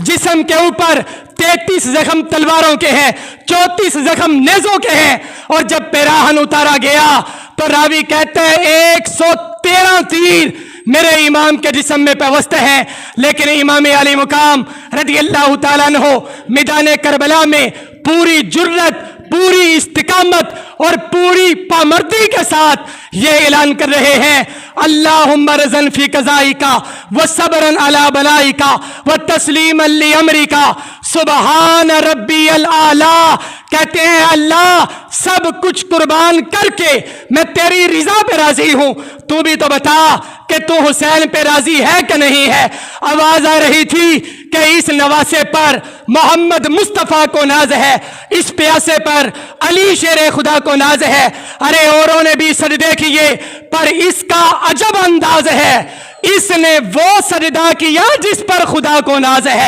जिस्म के ऊपर 33 जख्म तलवारों के हैं, 34 जख्म नेजों के हैं। और जब पेराहन उतारा गया तो रावी कहते हैं 113 तीर मेरे इमाम के जिस्म में पेवस्त है। लेकिन इमाम अली मुकाम रदियल्लाहु ताला अन्हु मैदान करबला में पूरी जुर्रत, पूरी इस्तिकामत और पूरी पामर्दी के साथ ये ऐलान कर रहे हैं, अल्लाहुम्मा रज़न फी क़ज़ाइका व सब्रन अला बलाइका व तस्लीमन ली अमरिका सुबहान रब्बियल आला। कहते हैं अल्लाह सब कुछ कुर्बान करके मैं तेरी रिजा पे राजी हूं, तू भी तो बता कि तू हुसैन पे राजी है कि नहीं है। आवाज आ रही थी कि इस नवासे पर मोहम्मद मुस्तफ़ा को नाज है, इस प्यासे पर अली शेर खुदा को नाज है। अरे औरों ने भी सजदे किए पर इसका अजब अंदाज है, इसने वो सजदा किया जिस पर खुदा को नाज है।